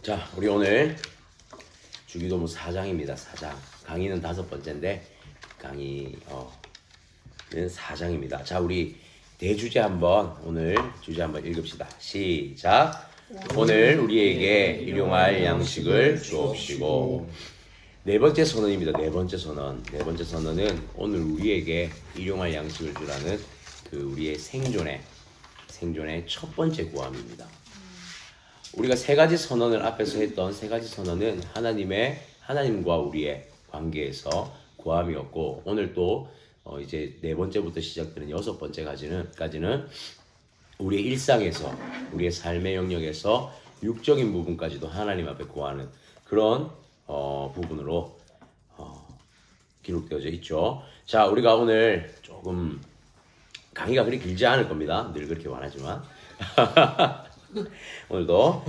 자, 우리 오늘 주기도문 4장입니다. 4장. 강의는 5번째인데 강의는 4장입니다. 자, 우리 대주제 오늘 주제 한번 읽읍시다. 시작. 오늘 우리에게 일용할 양식을 주옵시고. 네 번째 선언입니다. 네 번째 선언. 네 번째 선언은 오늘 우리에게 일용할 양식을 주라는 우리의 생존의 첫 번째 구함입니다. 우리가 세 가지 선언을 앞에서 했던 세 가지 선언은 하나님과 우리의 관계에서 구함이었고, 오늘 또 이제 네 번째부터 시작되는 6번째까지는 우리의 일상에서, 우리의 삶의 영역에서 육적인 부분까지도 하나님 앞에 구하는 그런 부분으로 기록되어져 있죠. 자, 우리가 오늘 조금 강의가 그리 길지 않을 겁니다. 늘 그렇게 말하지만 오늘도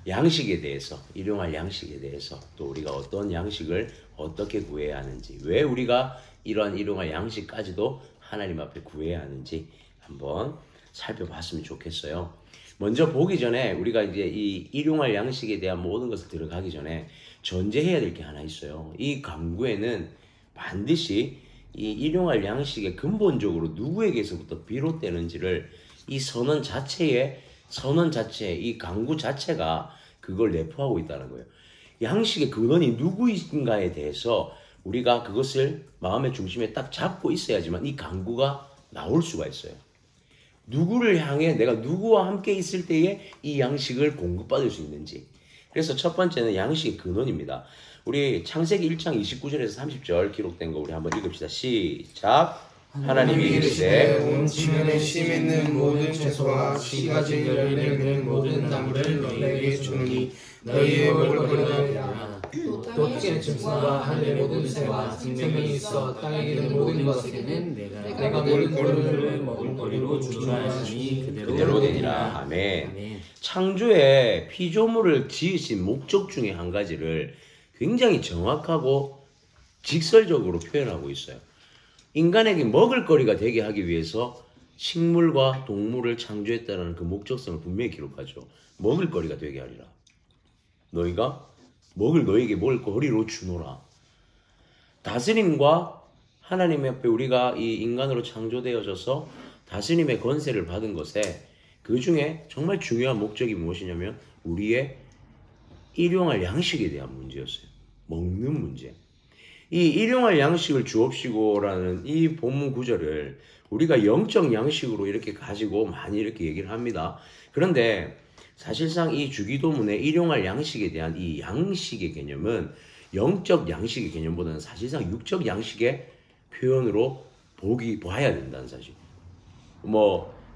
양식에 대해서, 일용할 양식에 대해서, 또 우리가 어떤 양식을 어떻게 구해야 하는지, 왜 우리가 이러한 일용할 양식까지도 하나님 앞에 구해야 하는지 한번 살펴봤으면 좋겠어요. 먼저 보기 전에 우리가 이제 이 일용할 양식에 대한 모든 것을 들어가기 전에 전제해야 될 게 하나 있어요. 이 강구에는 반드시 이 일용할 양식의 근본적으로 누구에게서부터 비롯되는지를 이 선언 자체에 이 강구 자체가 그걸 내포하고 있다는 거예요. 양식의 근원이 누구인가에 대해서 우리가 그것을 마음의 중심에 딱 잡고 있어야지만 이 강구가 나올 수가 있어요. 누구를 향해 내가 누구와 함께 있을 때에 이 양식을 공급받을 수 있는지. 그래서 첫 번째는 양식의 근원입니다. 우리 창세기 1장 29절에서 30절 기록된 거 우리 한번 읽읍시다. 시작. 하나님이 이르시되 온 지면에 씨 맺는 모든 채소와 씨가 진 열매를 맺는 모든 나무를 너희에게 주노니 너희의 먹을거리가 되리라. 또 땅의 짐승과 하늘의 모든 새와 생명이 있어 땅에 있는 모든 것에게는 내가 먹을거리를 먹을거리로 주노라 하시니 그대로 되니라. 아멘. 창조의 피조물을 지으신 목적 중에 한 가지를 굉장히 정확하고 직설적으로 표현하고 있어요. 인간에게 먹을거리가 되게 하기 위해서 식물과 동물을 창조했다는 그 목적성을 분명히 기록하죠. 먹을거리가 되게 하리라. 너에게 먹을거리로 주노라. 다스림과 하나님 앞에 우리가 이 인간으로 창조되어져서 다스림의 권세를 받은 것에 그 중에 정말 중요한 목적이 무엇이냐면 우리의 일용할 양식에 대한 문제였어요. 먹는 문제. 이 일용할 양식을 주옵시고라는 이 본문 구절을 우리가 영적 양식으로 이렇게 가지고 많이 이렇게 얘기를 합니다. 그런데 사실상 이 주기도문의 일용할 양식에 대한 이 양식의 개념은 영적 양식의 개념보다는 사실상 육적 양식의 표현으로 봐야 된다는 사실.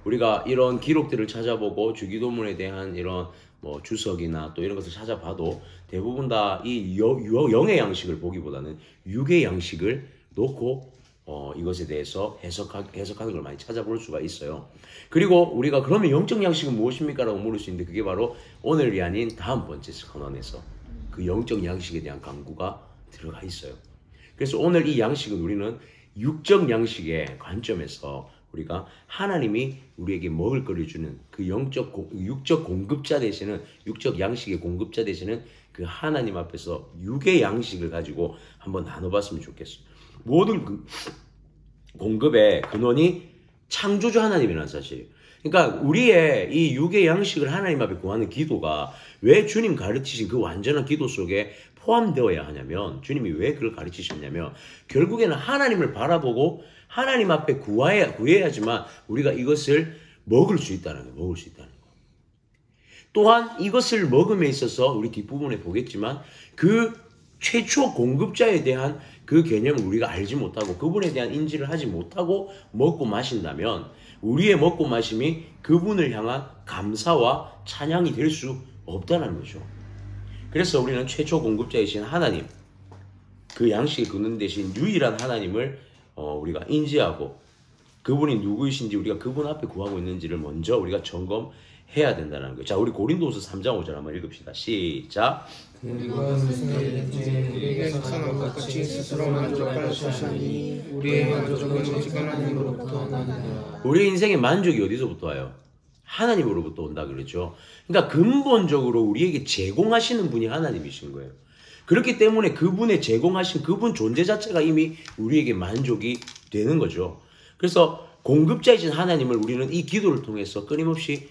우리가 이런 기록들을 찾아보고 주기도문에 대한 이런 주석이나 또 이런 것을 찾아봐도 대부분 다 이 영의 양식을 보기보다는 육의 양식을 놓고 이것에 대해서 해석하는 걸 많이 찾아볼 수가 있어요. 그리고 우리가 그러면 영적 양식은 무엇입니까? 라고 물을 수 있는데 그게 바로 오늘이 아닌 다음 번째 선언에서 그 영적 양식에 대한 강구가 들어가 있어요. 그래서 오늘 이 양식은 우리는 육적 양식의 관점에서 우리가 하나님이 우리에게 먹을 거를 주는 그 육적 공급자 되시는, 육적 양식의 공급자 되시는 그 하나님 앞에서 육의 양식을 가지고 한번 나눠봤으면 좋겠어요. 모든 공급의 근원이 창조주 하나님이라는 사실이에요. 그러니까 우리의 이 육의 양식을 하나님 앞에 구하는 기도가 왜 주님 가르치신 그 완전한 기도 속에 포함되어야 하냐면, 주님이 왜 그걸 가르치셨냐면 결국에는 하나님을 바라보고 하나님 앞에 구해야지만 우리가 이것을 먹을 수 있다는 거예요. 먹을 수 있다는 거. 또한 이것을 먹음에 있어서 우리 뒷부분에 보겠지만 그 최초 공급자에 대한 그 개념을 우리가 알지 못하고 그분에 대한 인지를 하지 못하고 먹고 마신다면 우리의 먹고 마심이 그분을 향한 감사와 찬양이 될 수 없다는 거죠. 그래서 우리는 최초 공급자이신 하나님, 그 양식의 근원 되신 유일한 하나님을 우리가 인지하고 그분이 누구이신지 우리가 그분 앞에 구하고 있는지를 먼저 우리가 점검해야 된다는 거예요. 자, 우리 고린도후서 3장 5절 한번 읽읍시다. 시작. 그리고 우리에게 선한 것 같이 스스로 만족하시니 우리의 만족은 오직 하나님으로부터 나느니라. 우리 인생의 만족이 어디서부터 와요? 하나님으로부터 온다 그러죠. 그러니까 근본적으로 우리에게 제공하시는 분이 하나님이신 거예요. 그렇기 때문에 그분의 제공하신 그분 존재 자체가 이미 우리에게 만족이 되는 거죠. 그래서 공급자이신 하나님을 우리는 이 기도를 통해서 끊임없이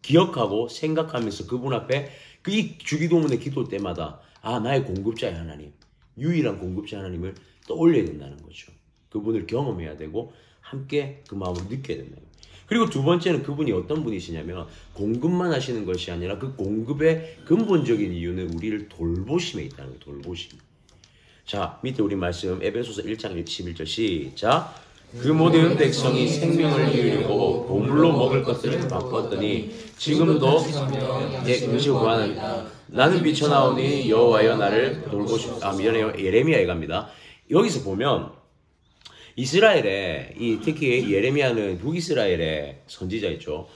기억하고 생각하면서 그분 앞에 그 이 주기도문의 기도 때마다 나의 공급자의 하나님, 유일한 공급자 하나님을 떠올려야 된다는 거죠. 그분을 경험해야 되고 함께 그 마음을 느껴야 된다. 그리고 두 번째는 그분이 어떤 분이시냐면 공급만 하시는 것이 아니라 그 공급의 근본적인 이유는 우리를 돌보심에 있다는 거예요. 돌보심. 자, 밑에 우리 말씀 에베소서 1장 11절 시작. 그 모든 백성이 생명을 이으려고 보물로 먹을 것들을 바꿨더니 지금도 음식을 구하는 나는 비쳐나오니 여호와여 나를 돌보시오. 미안해요. 예레미야에 갑니다. 여기서 보면 이스라엘에 특히 예레미야는 북이스라엘의 선지자였죠.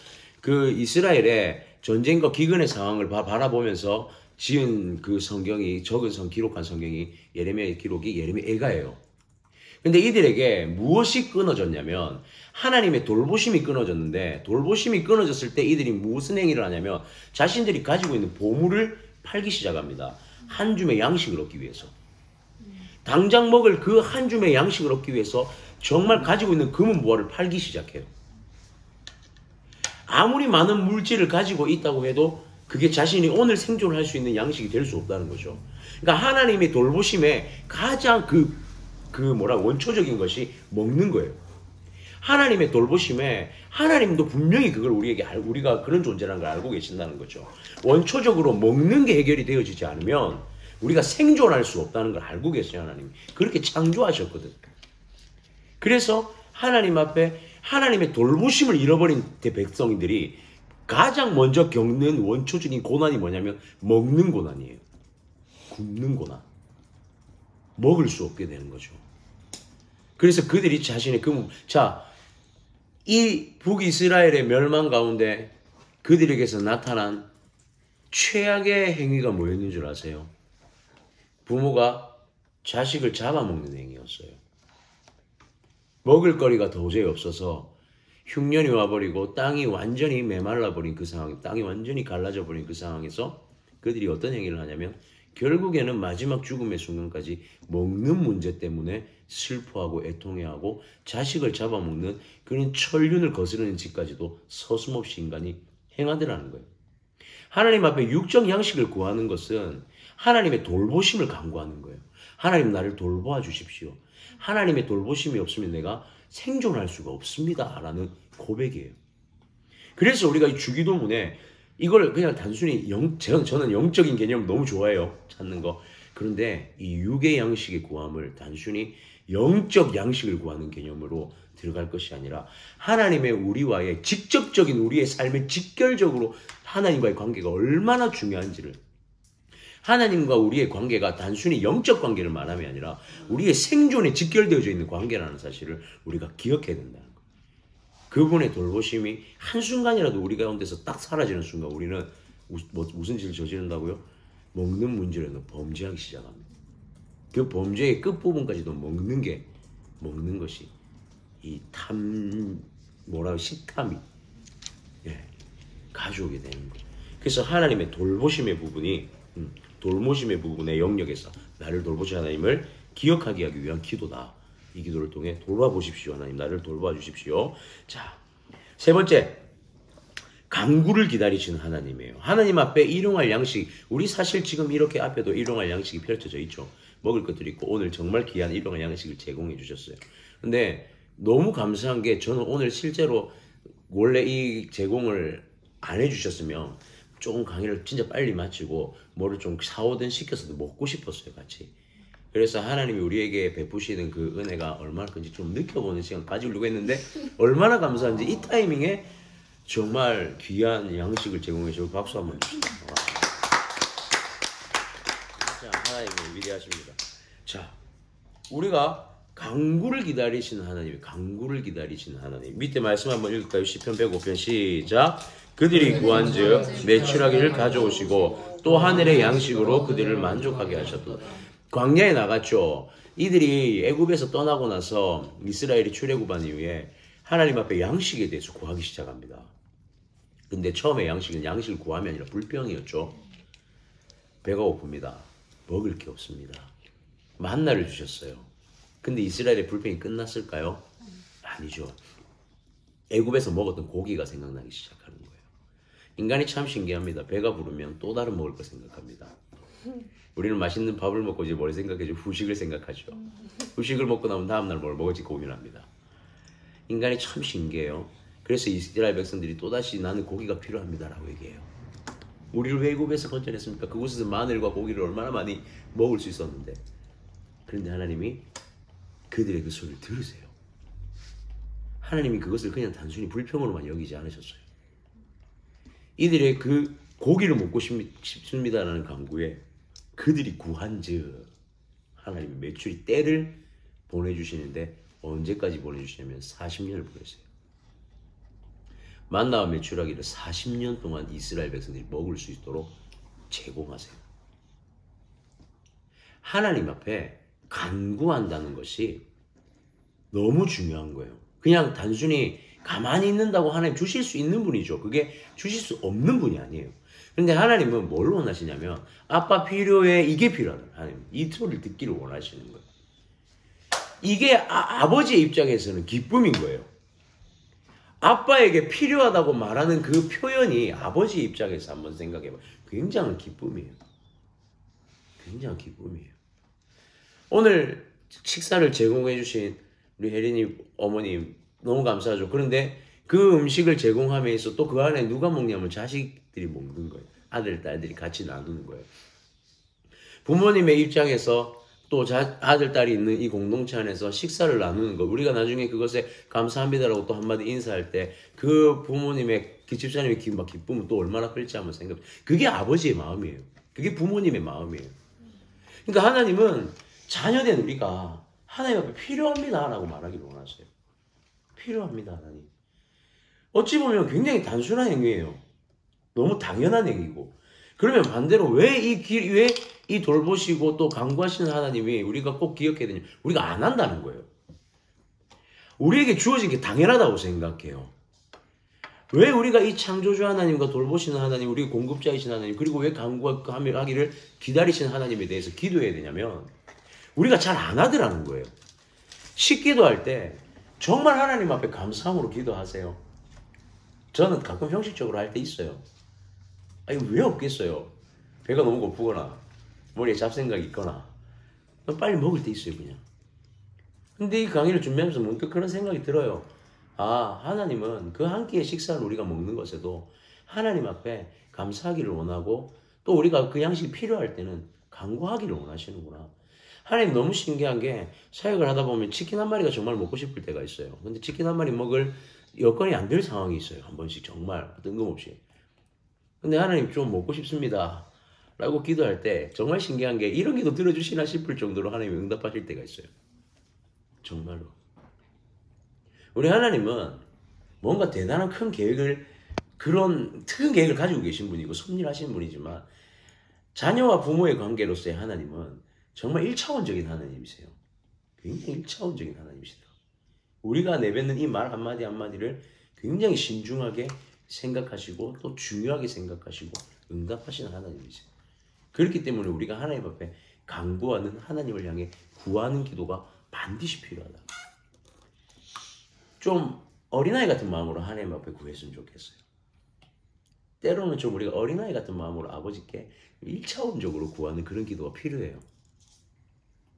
그 이스라엘의 전쟁과 기근의 상황을 바라보면서 지은 그 성경이 적은 기록한 성경이 예레미야의 기록이 예레미야가예요. 근데 이들에게 무엇이 끊어졌냐면 하나님의 돌보심이 끊어졌는데 돌보심이 끊어졌을 때 이들이 무슨 행위를 하냐면 자신들이 가지고 있는 보물을 팔기 시작합니다. 한 줌의 양식을 얻기 위해서. 당장 먹을 그 한 줌의 양식을 얻기 위해서 정말 가지고 있는 금은보화를 팔기 시작해요. 아무리 많은 물질을 가지고 있다고 해도 그게 자신이 오늘 생존할 수 있는 양식이 될 수 없다는 거죠. 그러니까 하나님의 돌보심에 가장 원초적인 것이 먹는 거예요. 하나님의 돌보심에 하나님도 분명히 그걸 우리가 그런 존재라는 걸 알고 계신다는 거죠. 원초적으로 먹는 게 해결이 되어지지 않으면 우리가 생존할 수 없다는 걸 알고 계세요. 하나님 그렇게 창조하셨거든. 그래서 하나님 앞에 하나님의 돌보심을 잃어버린 백성들이 가장 먼저 겪는 원초적인 고난이 뭐냐면 먹는 고난이에요. 굶는 고난. 먹을 수 없게 되는 거죠. 그래서 그들이 자신의 이 북이스라엘의 멸망 가운데 그들에게서 나타난 최악의 행위가 뭐였는 줄 아세요? 부모가 자식을 잡아먹는 행위였어요. 먹을 거리가 도저히 없어서 흉년이 와버리고 땅이 완전히 메말라버린 그 상황, 땅이 완전히 갈라져버린 그 상황에서 그들이 어떤 행위를 하냐면 결국에는 마지막 죽음의 순간까지 먹는 문제 때문에 슬퍼하고 애통해하고 자식을 잡아먹는 그런 천륜을 거스르는 짓까지도 서슴없이 인간이 행하더라는 거예요. 하나님 앞에 육적 양식을 구하는 것은 하나님의 돌보심을 간구하는 거예요. 하나님 나를 돌보아 주십시오. 하나님의 돌보심이 없으면 내가 생존할 수가 없습니다. 라는 고백이에요. 그래서 우리가 이 주기도문에 이걸 그냥 단순히 저는 영적인 개념을 너무 좋아해요. 찾는 거. 그런데 이 육의 양식의 구함을 단순히 영적 양식을 구하는 개념으로 들어갈 것이 아니라 하나님의 우리와의 직접적인 우리의 삶의 직결적으로 하나님과의 관계가 얼마나 중요한지를 하나님과 우리의 관계가 단순히 영적 관계를 말함이 아니라 우리의 생존에 직결되어져 있는 관계라는 사실을 우리가 기억해야 된다는 거예요. 그분의 돌보심이 한순간이라도 우리 가운데서 딱 사라지는 순간 우리는 무슨 짓을 저지른다고요? 먹는 문제로는 범죄하기 시작합니다. 그 범죄의 끝부분까지도 먹는 것이 이 식탐이 가져오게 되는 거예요. 그래서 하나님의 돌보심의 부분의 영역에서 나를 돌보신 하나님을 기억하게 하기 위한 기도다. 이 기도를 통해 돌봐보십시오. 하나님 나를 돌봐 주십시오. 자, 세 번째, 간구를 기다리시는 하나님이에요. 하나님 앞에 일용할 양식, 우리 사실 지금 이렇게 앞에도 일용할 양식이 펼쳐져 있죠. 먹을 것들이 있고 오늘 정말 귀한 일용할 양식을 제공해 주셨어요. 근데 너무 감사한 게 저는 오늘 실제로 원래 이 제공을 안 해주셨으면 조금 강의를 진짜 빨리 마치고 뭐를 좀 사오든 시켜서도 먹고 싶었어요. 같이. 그래서 하나님이 우리에게 베푸시는 그 은혜가 얼마나 큰지 좀 느껴보는 시간 가지려고 했는데 얼마나 감사한지 이 타이밍에 정말 귀한 양식을 제공해 주고 박수 한번 주시죠. 하나님이 위대하십니다. 자, 우리가 간구를 기다리시는 하나님. 밑에 말씀 한번 읽을까요? 시편 105편 시작. 그들이 구한즉 매출하기를 가져오시고 또 하늘의 양식으로 그들을 만족하게 하셨다. 광야에 나갔죠. 이들이 애굽에서 떠나고 나서 이스라엘이 출애굽한 이후에 하나님 앞에 양식에 대해서 구하기 시작합니다. 근데 처음에 양식을 구함이 아니라 불평이었죠. 배가 고픕니다. 먹을 게 없습니다. 만나를 주셨어요. 근데 이스라엘의 불평이 끝났을까요? 아니죠. 애굽에서 먹었던 고기가 생각나기 시작하는 거예요. 인간이 참 신기합니다. 배가 부르면 또 다른 먹을 거 생각합니다. 우리는 맛있는 밥을 먹고 이제 뭘 생각해죠? 후식을 생각하죠. 후식을 먹고 나면 다음날 뭘 먹을지 고민합니다. 인간이 참 신기해요. 그래서 이스라엘 백성들이 또다시 나는 고기가 필요합니다 라고 얘기해요. 우리를 왜 애굽에서 건져냈습니까? 그곳에서 마늘과 고기를 얼마나 많이 먹을 수 있었는데. 그런데 하나님이 그들의 그 소리를 들으세요. 하나님이 그것을 그냥 단순히 불평으로만 여기지 않으셨어요. 이들의 그 고기를 먹고 싶습니다라는 간구에 그들이 구한즉 하나님이 메추리 때를 보내주시는데 언제까지 보내주시냐면 40년을 보내세요. 만나와 메추라기를 40년 동안 이스라엘 백성들이 먹을 수 있도록 제공하세요. 하나님 앞에 간구한다는 것이 너무 중요한 거예요. 그냥 단순히 가만히 있는다고 하나님 주실 수 있는 분이죠. 그게 주실 수 없는 분이 아니에요. 그런데 하나님은 뭘 원하시냐면 아빠 필요해, 이게 필요하다. 하나님 이 소리를 듣기를 원하시는 거예요. 이게 아버지의 입장에서는 기쁨인 거예요. 아빠에게 필요하다고 말하는 그 표현이 아버지의 입장에서 한번 생각해봐. 굉장한 기쁨이에요. 굉장한 기쁨이에요. 오늘 식사를 제공해 주신 우리 혜린이 어머님 너무 감사하죠. 그런데 그 음식을 제공함에 있어 또 그 안에 누가 먹냐면 자식들이 먹는 거예요. 아들, 딸들이 같이 나누는 거예요. 부모님의 입장에서 또 아들, 딸이 있는 이 공동체 안에서 식사를 나누는 거. 우리가 나중에 그것에 감사합니다라고 또 한마디 인사할 때 그 부모님의, 그 집사님의 기쁨은 또 얼마나 클지 한번 생각해. 그게 아버지의 마음이에요. 그게 부모님의 마음이에요. 그러니까 하나님은 자녀된 우리가 하나님 앞에 필요합니다 라고 말하기를 원하세요. 필요합니다, 하나님. 어찌 보면 굉장히 단순한 행위예요. 너무 당연한 행위고. 그러면 반대로 왜 이 돌보시고 또 간구하시는 하나님이 우리가 꼭 기억해야 되냐? 우리가 안 한다는 거예요. 우리에게 주어진 게 당연하다고 생각해요. 왜 우리가 이 창조주 하나님과 돌보시는 하나님, 우리 공급자이신 하나님, 그리고 왜 간구하기를 기다리시는 하나님에 대해서 기도해야 되냐면 우리가 잘 안 하더라는 거예요. 식기도할 때 정말 하나님 앞에 감사함으로 기도하세요. 저는 가끔 형식적으로 할 때 있어요. 아니 왜 없겠어요? 배가 너무 고프거나 머리에 잡생각이 있거나 빨리 먹을 때 있어요 그냥. 근데 이 강의를 준비하면서 문득 그런 생각이 들어요. 아, 하나님은 그 한 끼의 식사를 우리가 먹는 것에도 하나님 앞에 감사하기를 원하고 또 우리가 그 양식이 필요할 때는 간구하기를 원하시는구나. 하나님 너무 신기한 게 사역을 하다 보면 치킨 한 마리가 정말 먹고 싶을 때가 있어요. 근데 치킨 한 마리 먹을 여건이 안 될 상황이 있어요. 한 번씩 정말 뜬금없이. 근데 하나님 좀 먹고 싶습니다 라고 기도할 때 정말 신기한 게 이런 기도 들어주시나 싶을 정도로 하나님이 응답하실 때가 있어요. 정말로. 우리 하나님은 뭔가 대단한 큰 계획을 가지고 계신 분이고 섭리하신 분이지만 자녀와 부모의 관계로서의 하나님은 정말 1차원적인 하나님이세요. 굉장히 1차원적인 하나님이시더라고요. 우리가 내뱉는 이 말 한마디 한마디를 굉장히 신중하게 생각하시고 또 중요하게 생각하시고 응답하시는 하나님이세요. 그렇기 때문에 우리가 하나님 앞에 간구하는 하나님을 향해 구하는 기도가 반드시 필요하다. 좀 어린아이 같은 마음으로 하나님 앞에 구했으면 좋겠어요. 때로는 좀 우리가 어린아이 같은 마음으로 아버지께 1차원적으로 구하는 그런 기도가 필요해요.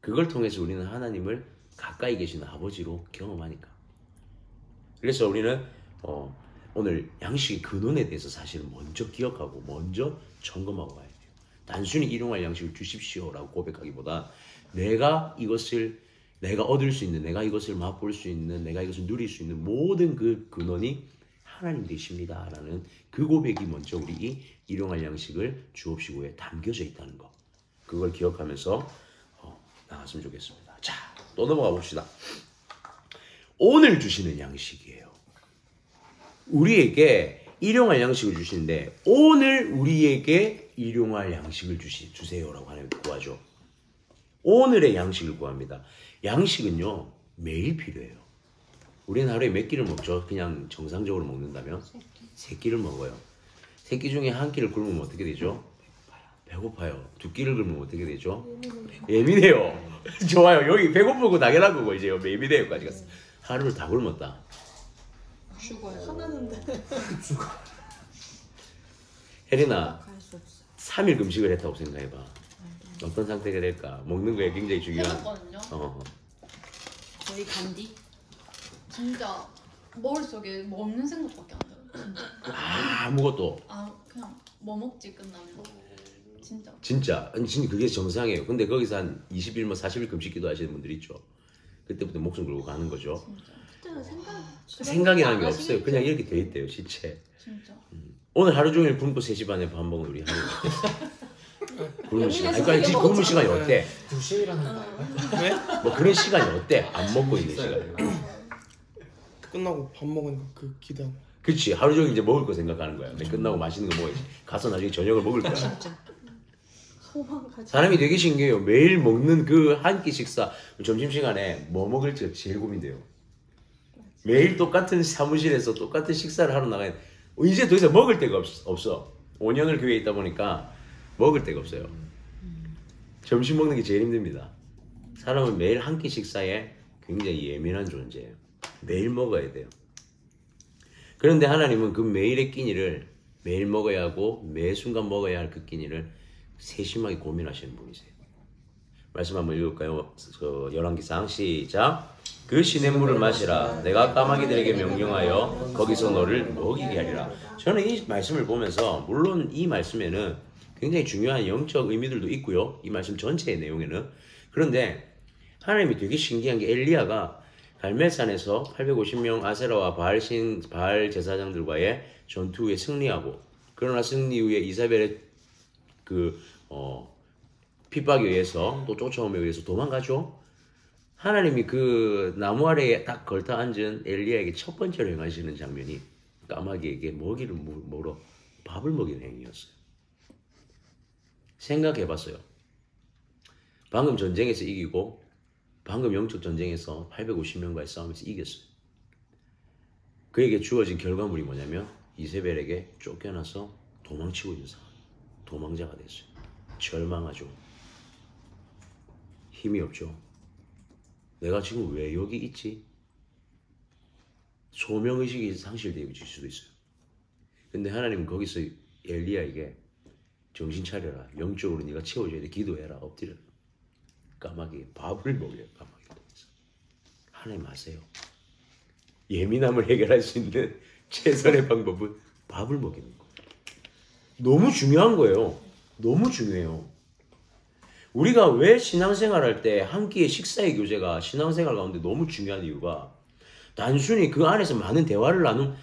그걸 통해서 우리는 하나님을 가까이 계시는 아버지로 경험하니까. 그래서 우리는 오늘 양식의 근원에 대해서 사실은 먼저 기억하고 먼저 점검하고 가야 돼요. 단순히 일용할 양식을 주십시오라고 고백하기보다 내가 얻을 수 있는, 내가 이것을 맛볼 수 있는, 내가 이것을 누릴 수 있는 모든 그 근원이 하나님 되십니다라는 그 고백이 먼저 우리 이 일용할 양식을 주옵시고에 담겨져 있다는 거. 그걸 기억하면서 나갔으면 좋겠습니다. 자, 또 넘어가 봅시다. 오늘 주시는 양식이에요. 우리에게 일용할 양식을 주시는데 오늘 우리에게 일용할 양식을 주세요라고 하나님 구하죠. 오늘의 양식을 구합니다. 양식은요 매일 필요해요. 우리는 하루에 몇 끼를 먹죠? 그냥 정상적으로 먹는다면 세 끼를 먹어요. 세 끼 중에 한 끼를 굶으면 어떻게 되죠? 배고파요. 두 끼를 굶으면 어떻게 되죠? 예민해요. 좋아요. 여기 배고프고 당연한 거고 이제 예민해요까지 갔어. 하루를 다 굶었다. 죽어요. 하나는데. 혜린아, 갈수 없어. 3일 금식을 했다고 생각해봐. 어떤 상태가 될까? 먹는 거에 굉장히 중요한. 해봤거든요. 저희 간디. 진짜 머릿속에 먹는 생각밖에 안 들어요. 진짜. 아무것도. 그냥 뭐 먹지 끝나면. 진짜. 진짜 그게 정상이에요. 근데 거기서 한 20일, 40일 금식 기도하시는 분들 있죠. 그때부터 목숨 걸고 가는 거죠. 진짜. 그때는 생각이라는 게 없어요. 그냥 이렇게 돼 있대요, 시체. 진짜. 오늘 하루 종일 굶고 3시 반에 밥 먹은 우리 하루 어때? 굶는 시간. 그러니까 지금 굶는 시간이 어때? 2시라는 거예요? 뭐 그런 시간이 어때? 안 먹고 있는 시간. 끝나고 밥 먹으니까 그 기단. 그렇지. 하루 종일 이제 먹을 거 생각하는 거야. 근데 끝나고 맛있는 거 먹어야지. 가서 나중에 저녁을 먹을 거야. 소망까지. 사람이 되게 신기해요. 매일 먹는 그 한 끼 식사, 점심시간에 뭐 먹을지가 제일 고민돼요. 매일 똑같은 사무실에서 똑같은 식사를 하러 나가야 이제 더 이상 먹을 데가 없어. 5년을 교회에 있다 보니까 먹을 데가 없어요. 점심 먹는 게 제일 힘듭니다. 사람은 매일 한 끼 식사에 굉장히 예민한 존재예요. 매일 먹어야 돼요. 그런데 하나님은 그 매일의 끼니를 매일 먹어야 하고 매 순간 먹어야 할 그 끼니를 세심하게 고민하시는 분이세요. 말씀 한번 읽을까요? 열왕기상 시작. 그 시냇물을 마시라. 내가 까마귀들에게 명령하여 거기서 너를 먹이게 하리라. 저는 이 말씀을 보면서 물론 이 말씀에는 굉장히 중요한 영적 의미들도 있고요. 이 말씀 전체의 내용에는. 그런데 하나님이 되게 신기한 게 엘리야가 갈멜산에서 850명 아세라와 바알 제사장들과의 전투 후에 승리하고 그러나 승리 후에 이사벨의 핍박에 의해서 또 쫓아옴에 의해서 도망가죠. 하나님이 그 나무 아래에 딱 걸터 앉은 엘리야에게 첫 번째로 행하시는 장면이 까마귀에게 먹이를 물어 밥을 먹이는 행위였어요. 생각해봤어요. 방금 전쟁에서 이기고 방금 영적 전쟁에서 850명과의 싸움에서 이겼어요. 그에게 주어진 결과물이 뭐냐면 이세벨에게 쫓겨나서 도망치고 있는 상황. 도망자가 됐어요. 절망하죠. 힘이 없죠. 내가 지금 왜 여기 있지? 소명의식이 상실되어질 수도 있어요. 근데 하나님은 거기서 엘리야에게 정신 차려라. 영적으로 네가 채워줘야 돼. 기도해라. 엎드려라. 까마귀 밥을 먹여요. 까마귀 통해서. 하나님 아세요. 예민함을 해결할 수 있는 최선의 방법은 밥을 먹이는 거예요. 너무 중요한 거예요. 너무 중요해요. 우리가 왜 신앙생활할 때 한 끼의 식사의 교제가 신앙생활 가운데 너무 중요한 이유가 단순히 그 안에서 많은 대화를 나눈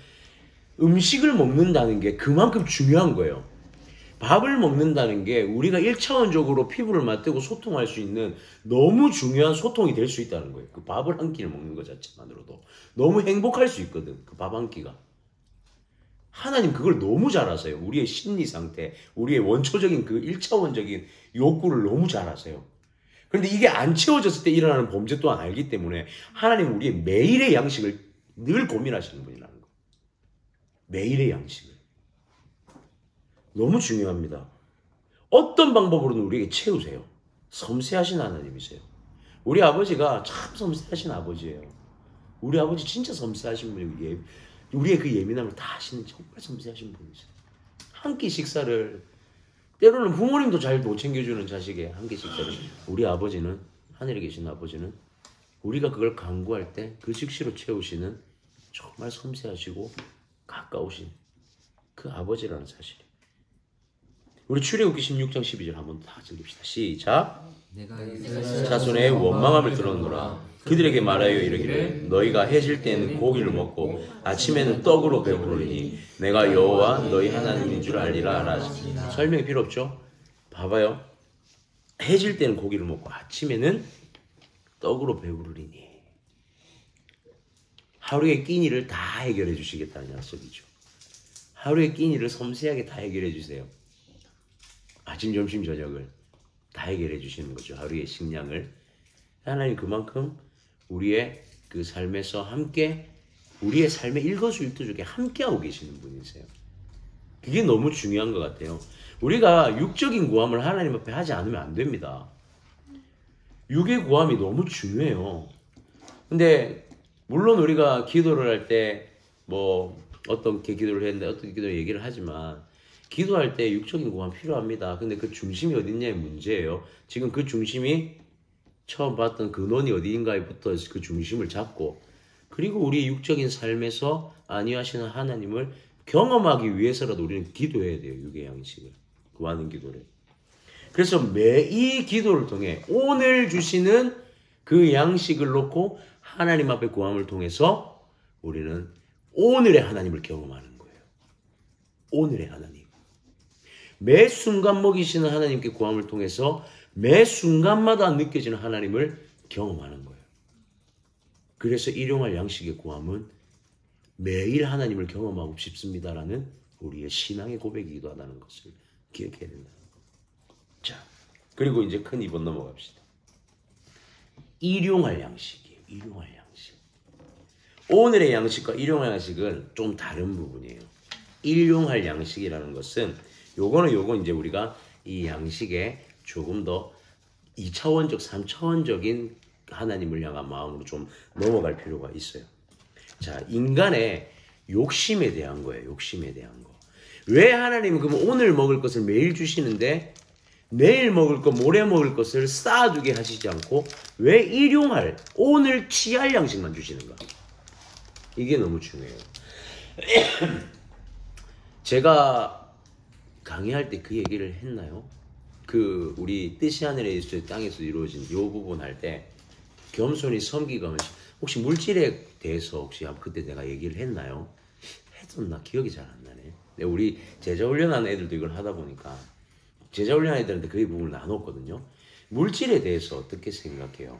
음식을 먹는다는 게 그만큼 중요한 거예요. 밥을 먹는다는 게 우리가 1차원적으로 피부를 맞대고 소통할 수 있는 너무 중요한 소통이 될 수 있다는 거예요. 그 밥을 한 끼를 먹는 것 자체만으로도 너무 행복할 수 있거든. 그 밥 한 끼가. 하나님 그걸 너무 잘 아세요. 우리의 심리 상태, 우리의 원초적인 그 1차원적인 욕구를 너무 잘 아세요. 그런데 이게 안 채워졌을 때 일어나는 범죄 또한 알기 때문에 하나님은 우리의 매일의 양식을 늘 고민하시는 분이라는 거예요. 매일의 양식을. 너무 중요합니다. 어떤 방법으로든 우리에게 채우세요. 섬세하신 하나님이세요. 우리 아버지가 참 섬세하신 아버지예요. 우리 아버지 진짜 섬세하신 분이에요. 우리의 그 예민함을 다 아시는 정말 섬세하신 분이세요. 한 끼 식사를 때로는 부모님도 잘 못 챙겨주는 자식의 한 끼 식사를 우리 아버지는 하늘에 계신 아버지는 우리가 그걸 간구할 때 그 즉시로 채우시는 정말 섬세하시고 가까우신 그 아버지라는 사실이에요. 우리 출애굽기 16장 12절 한번 다 읽읍시다. 시작. 자손의 원망함을 들었노라. 그들에게 말하여 이르기를 너희가 해질 때는 고기를 먹고 아침에는 떡으로 배부르니 내가 여호와 너희 하나님인 줄 알리라 하라. 설명이 필요 없죠? 봐봐요. 해질 때는 고기를 먹고 아침에는 떡으로 배부르리니 하루의 끼니를 다 해결해 주시겠다는 약속이죠. 하루의 끼니를 섬세하게 다 해결해 주세요. 아침, 점심, 저녁을 다 해결해 주시는 거죠. 하루의 식량을. 하나님 그만큼 우리의 그 삶에서 함께 우리의 삶의 일거수일투족에 함께하고 계시는 분이세요. 그게 너무 중요한 것 같아요. 우리가 육적인 구함을 하나님 앞에 하지 않으면 안 됩니다. 육의 구함이 너무 중요해요. 근데 물론 우리가 기도를 할 때 뭐 어떻게 기도를 했는데 어떻게 기도 얘기를 하지만 기도할 때 육적인 구함 필요합니다. 근데 그 중심이 어딨냐의 문제예요. 지금 그 중심이 처음 봤던 근원이 어디인가에부터 그 중심을 잡고 그리고 우리 육적인 삶에서 안위하시는 하나님을 경험하기 위해서라도 우리는 기도해야 돼요. 육의 양식을. 구하는 기도를. 그래서 이 기도를 통해 오늘 주시는 그 양식을 놓고 하나님 앞에 구함을 통해서 우리는 오늘의 하나님을 경험하는 거예요. 오늘의 하나님. 매 순간 먹이시는 하나님께 구함을 통해서 매 순간마다 느껴지는 하나님을 경험하는 거예요. 그래서 일용할 양식의 구함은 매일 하나님을 경험하고 싶습니다라는 우리의 신앙의 고백이기도 하다는 것을 기억해야 된다. 자, 그리고 이제 큰 2번 넘어갑시다. 일용할 양식이에요. 일용할 양식. 오늘의 양식과 일용할 양식은 좀 다른 부분이에요. 일용할 양식이라는 것은 요건 이제 우리가 이 양식에 조금 더 2차원적, 3차원적인 하나님을 향한 마음으로 좀 넘어갈 필요가 있어요. 자, 인간의 욕심에 대한 거예요. 욕심에 대한 거. 왜 하나님은 그럼 오늘 먹을 것을 매일 주시는데 내일 먹을 것, 모레 먹을 것을 쌓아두게 하시지 않고 왜 일용할, 오늘 취할 양식만 주시는가? 이게 너무 중요해요. 제가 강의할 때 그 얘기를 했나요? 그 우리 뜻이 하늘에 있어 땅에서 이루어진 이 부분 할 때 겸손히 섬기가 혹시 물질에 대해서 혹시 그때 내가 얘기를 했나요? 했었나? 기억이 잘 안 나네. 근데 우리 제자 훈련하는 애들도 이걸 하다 보니까 제자 훈련하는 애들한테 그 부분을 나눴거든요. 물질에 대해서 어떻게 생각해요?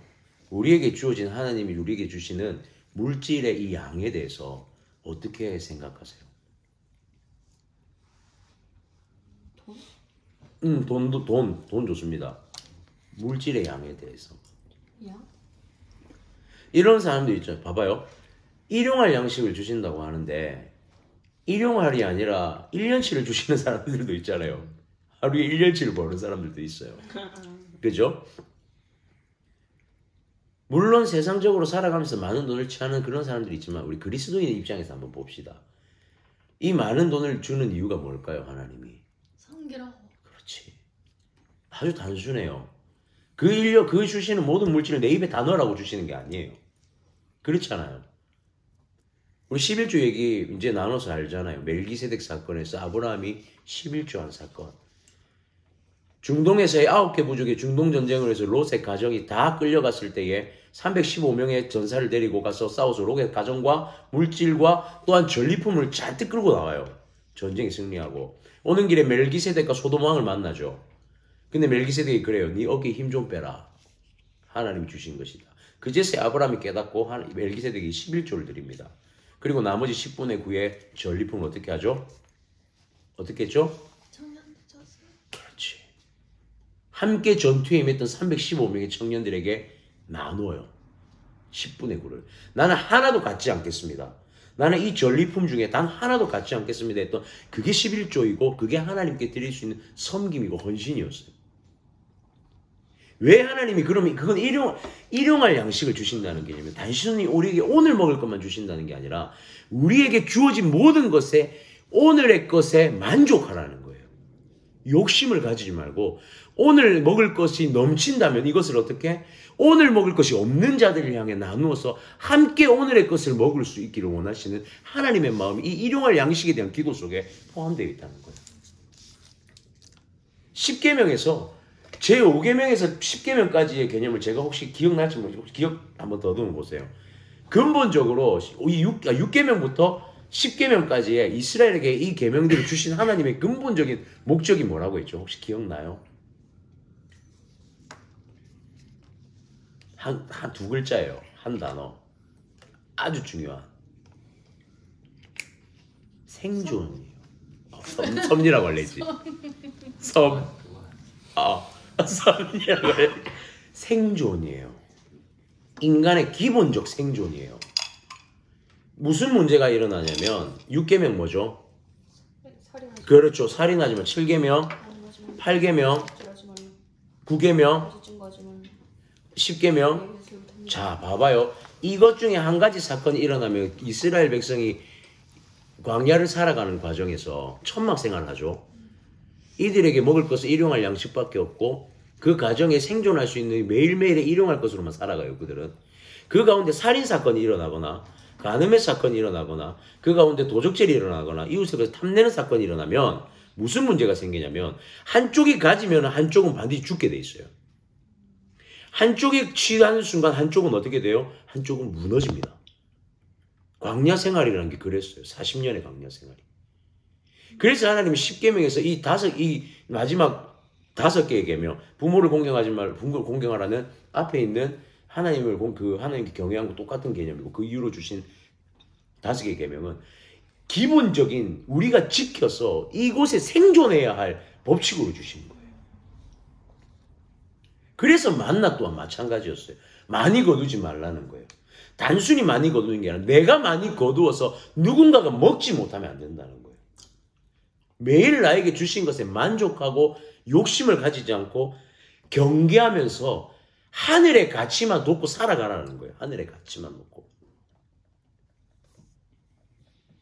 우리에게 주어진 하나님이 우리에게 주시는 물질의 이 양에 대해서 어떻게 생각하세요? 돈 좋습니다. 물질의 양에 대해서. 양? 이런 사람도 있죠. 봐봐요. 일용할 양식을 주신다고 하는데 일용할이 아니라 1년치를 주시는 사람들도 있잖아요. 하루에 1년치를 버는 사람들도 있어요. 그죠? 물론 세상적으로 살아가면서 많은 돈을 취하는 그런 사람들이 있지만 우리 그리스도인의 입장에서 한번 봅시다. 이 많은 돈을 주는 이유가 뭘까요? 하나님이. 상기라고. 그렇지. 아주 단순해요. 그 주시는 모든 물질을 내 입에 다 넣으라고 주시는 게 아니에요. 그렇잖아요. 우리 11조 얘기 이제 나눠서 알잖아요. 멜기세덱 사건에서 아브라함이 11조 한 사건. 중동에서의 9개 부족의 중동전쟁을 해서 롯의 가정이 다 끌려갔을 때에 315명의 전사를 데리고 가서 싸워서 롯의 가정과 물질과 또한 전리품을 잔뜩 끌고 나와요. 전쟁에 승리하고. 오는 길에 멜기세덱과 소돔왕을 만나죠. 근데 멜기세덱이 그래요. 네 어깨에 힘 좀 빼라. 하나님이 주신 것이다. 그제서야 아브라함이 깨닫고 멜기세덱이 11조를 드립니다. 그리고 나머지 10분의 9의 전리품을 어떻게 하죠? 어떻게 했죠? 청년들 줬어요. 그렇지. 함께 전투에 임했던 315명의 청년들에게 나눠요. 10분의 9를. 나는 하나도 갖지 않겠습니다. 나는 이 전리품 중에 단 하나도 갖지 않겠습니다 했던 그게 11조이고 그게 하나님께 드릴 수 있는 섬김이고 헌신이었어요. 왜 하나님이 그러면 그건 일용할 양식을 주신다는 개념이에요. 단순히 우리에게 오늘 먹을 것만 주신다는 게 아니라 우리에게 주어진 모든 것에 오늘의 것에 만족하라는 거예요. 욕심을 가지지 말고 오늘 먹을 것이 넘친다면 이것을 어떻게 오늘 먹을 것이 없는 자들을 향해 나누어서 함께 오늘의 것을 먹을 수 있기를 원하시는 하나님의 마음이 이 일용할 양식에 대한 기도 속에 포함되어 있다는 거예요. 10계명에서 제5계명에서 10계명까지의 개념을 제가 혹시 기억날지 모르겠어요. 혹시 기억 한번 더듬어 보세요. 근본적으로 6계명부터 10계명까지의 이스라엘에게 이 계명들을 주신 하나님의 근본적인 목적이 뭐라고 했죠? 혹시 기억나요? 한 두 글자예요. 한 단어. 아주 중요한. 생존이에요. 섬이라고 할래지. 섬. 섬이라고 할래. 생존이에요. 인간의 기본적 생존이에요. 무슨 문제가 일어나냐면 6계명 뭐죠? 살인하지 그렇죠. 살인하지 마. 7계명, 하지 말라. 8계명, 하지 말라. 9계명, 거짓 증거하지 말라. 10계명. 자, 봐봐요. 이것 중에 한 가지 사건이 일어나면 이스라엘 백성이 광야를 살아가는 과정에서 천막 생활을 하죠. 이들에게 먹을 것은 일용할 양식밖에 없고 그 가정에 생존할 수 있는 매일매일의 일용할 것으로만 살아가요. 그들은. 그 가운데 살인사건이 일어나거나 간음의 사건이 일어나거나 그 가운데 도적질이 일어나거나 이웃에게서 탐내는 사건이 일어나면 무슨 문제가 생기냐면 한쪽이 가지면 한쪽은 반드시 죽게 돼 있어요. 한쪽이 취하는 순간 한쪽은 어떻게 돼요? 한쪽은 무너집니다. 광야 생활이라는 게 그랬어요. 40년의 광야 생활이. 그래서 하나님이 10계명에서 이 마지막 5개의 계명, 부모를 공경하지 말, 부모를 공경하라는 앞에 있는 하나님께 경외한 거 똑같은 개념이고 그 이유로 주신 5개의 계명은 기본적인 우리가 지켜서 이곳에 생존해야 할 법칙으로 주신 거예요. 그래서 만나 또한 마찬가지였어요. 많이 거두지 말라는 거예요. 단순히 많이 거두는 게 아니라 내가 많이 거두어서 누군가가 먹지 못하면 안 된다는 거예요. 매일 나에게 주신 것에 만족하고 욕심을 가지지 않고 경계하면서 하늘의 가치만 돋고 살아가라는 거예요. 하늘의 가치만 놓고.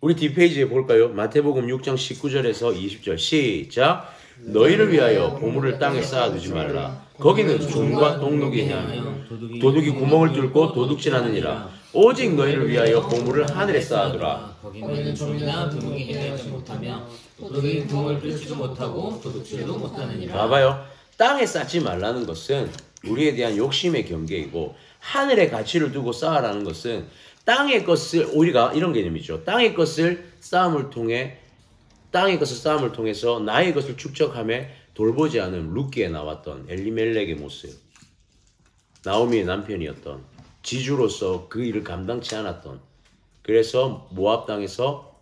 우리 뒷페이지에 볼까요? 마태복음 6장 19절에서 20절 시작. 너희를 위하여 보물을 땅에 쌓아두지 말라. 거기는 종과 똥누기 향하여 도둑이 구멍을 뚫고 도둑질하느니라. 오직 너희를 위하여 보물을 하늘에 쌓아두라. 거기는 종이나 도둑이 해내지 못하며 도둑이 구멍을 뚫지도 못하고 도둑질도 못하느니라. 봐봐요. 땅에 쌓지 말라는 것은 우리에 대한 욕심의 경계이고 하늘의 가치를 두고 쌓아라는 것은 땅의 것을 우리가 이런 개념이죠. 땅의 것을 쌓음을 통해서 나의 것을 축적함에 돌보지 않은 룻기에 나왔던 엘리멜렉의 모습, 나오미의 남편이었던 지주로서 그 일을 감당치 않았던, 그래서 모압 땅에서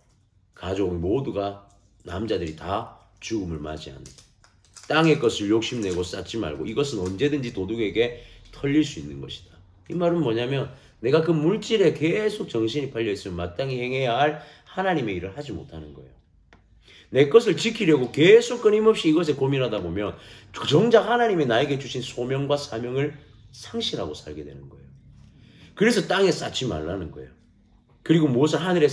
가족 모두가 남자들이 다 죽음을 맞이하는, 땅의 것을 욕심내고 쌓지 말고 이것은 언제든지 도둑에게 털릴 수 있는 것이다. 이 말은 뭐냐면 내가 그 물질에 계속 정신이 팔려 있으면 마땅히 행해야 할 하나님의 일을 하지 못하는 거예요. 내 것을 지키려고 계속 끊임없이 이것에 고민하다 보면 정작 하나님이 나에게 주신 소명과 사명을 상실하고 살게 되는 거예요. 그래서 땅에 쌓지 말라는 거예요. 그리고 무엇을 하늘에